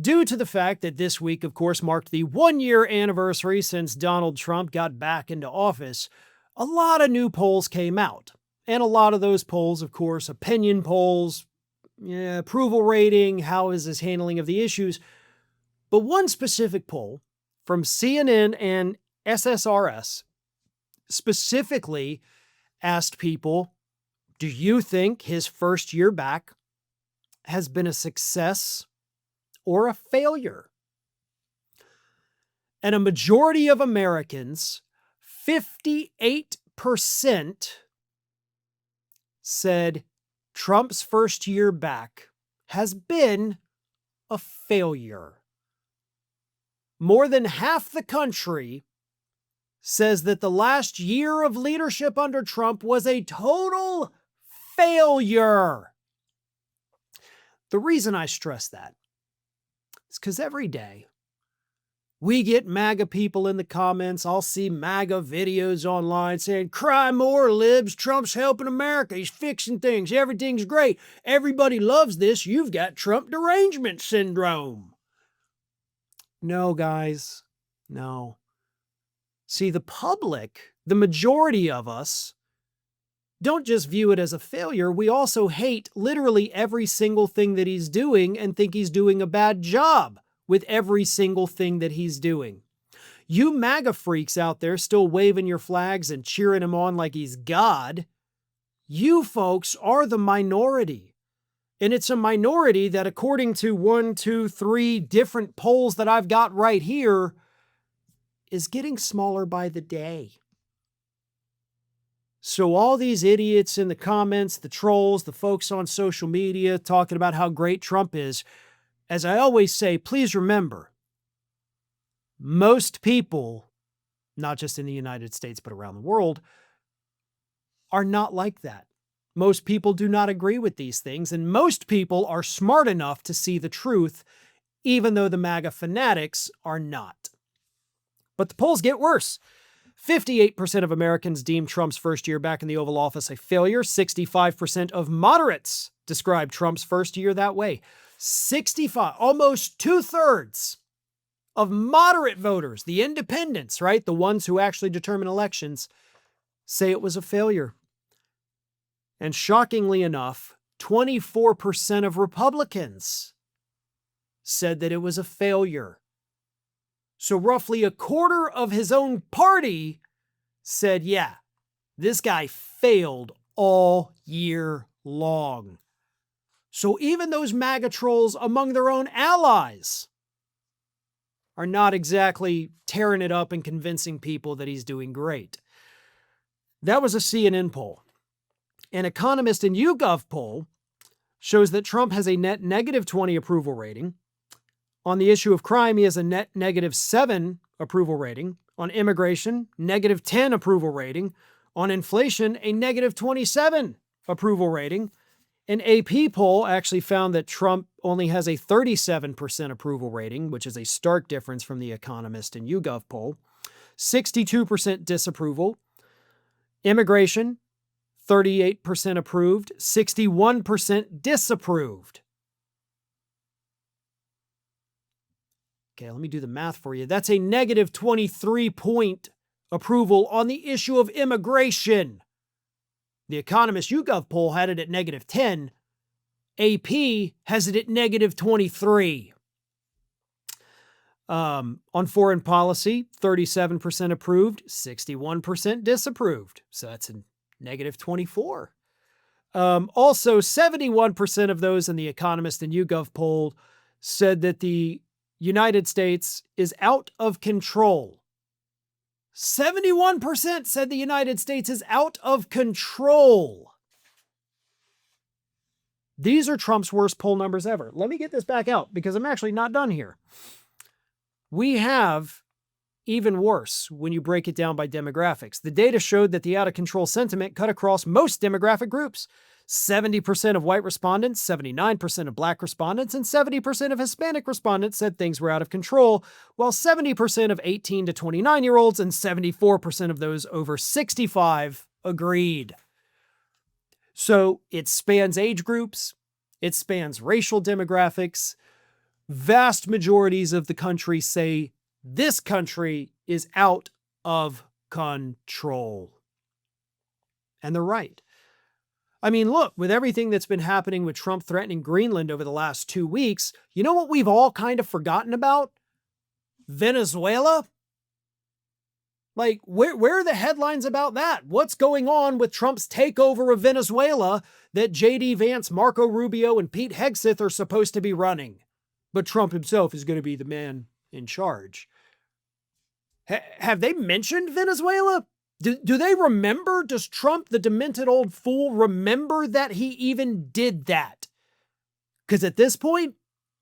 due to the fact that this week, of course, marked the 1-year anniversary since Donald Trump got back into office, a lot of new polls came out. And a lot of those polls, of course, opinion polls, approval rating, how is his handling of the issues. But one specific poll from CNN and SSRS specifically asked people, do you think his first year back has been a success or a failure? And a majority of Americans, 58%, said Trump's first year back has been a failure. More than half the country says that the last year of leadership under Trump was a total failure. The reason I stress that is because every day we get MAGA people in the comments. I'll see MAGA videos online saying, cry more, libs. Trump's helping America. He's fixing things. Everything's great. Everybody loves this. You've got Trump derangement syndrome. No, guys. No. See, the public, the majority of us, don't just view it as a failure. We also hate literally every single thing that he's doing and think he's doing a bad job with every single thing that he's doing. You MAGA freaks out there still waving your flags and cheering him on like he's God, you folks are the minority. And it's a minority that, according to 1, 2, 3 different polls that I've got right here, is getting smaller by the day. So all these idiots in the comments, the trolls, the folks on social media talking about how great Trump is, as I always say, please remember, most people, not just in the United States, but around the world, are not like that. Most people do not agree with these things, and most people are smart enough to see the truth, even though the MAGA fanatics are not. But the polls get worse. 58% of Americans deem Trump's first year back in the Oval Office a failure. 65% of moderates describe Trump's first year that way. 65, almost 2/3 of moderate voters, the independents, right? The ones who actually determine elections, say it was a failure. And shockingly enough, 24% of Republicans said that it was a failure. So roughly a quarter of his own party said, yeah, this guy failed all year long. So even those MAGA trolls among their own allies are not exactly tearing it up and convincing people that he's doing great. That was a CNN poll. An Economist and YouGov poll shows that Trump has a net -20 approval rating. On the issue of crime, he has a net -7 approval rating. On immigration, -10 approval rating. On inflation, a -27 approval rating. An AP poll actually found that Trump only has a 37% approval rating, which is a stark difference from the Economist and YouGov poll. 62% disapproval. Immigration, 38% approved, 61% disapproved. Okay, let me do the math for you. That's a -23-point approval on the issue of immigration. The Economist YouGov poll had it at -10. AP has it at -23. On foreign policy, 37% approved, 61% disapproved. So that's a -24. Also, 71% of those in the Economist and YouGov poll said that the United States is out of control. 71% said the United States is out of control. These are Trump's worst poll numbers ever. Let me get this back out because I'm actually not done here. We have even worse when you break it down by demographics. The data showed that the out-of-control sentiment cut across most demographic groups. 70% of white respondents, 79% of black respondents, and 70% of Hispanic respondents said things were out of control, while 70% of 18 to 29-year-olds and 74% of those over 65 agreed. So it spans age groups, it spans racial demographics. vast majorities of the country say this country is out of control. And they're right. I mean, look, with everything that's been happening with Trump threatening Greenland over the last 2 weeks, you know what we've all kind of forgotten about? Venezuela? Like, where are the headlines about that? What's going on with Trump's takeover of Venezuela that J.D. Vance, Marco Rubio, and Pete Hegseth are supposed to be running? But Trump himself is going to be the man in charge. Have they mentioned Venezuela? Do they remember? Does Trump, the demented old fool, remember that he even did that? Because at this point,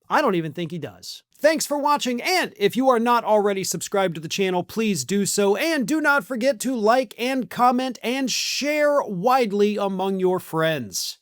I don't even think he does. Thanks for watching, and if you are not already subscribed to the channel, please do so, and do not forget to like and comment and share widely among your friends.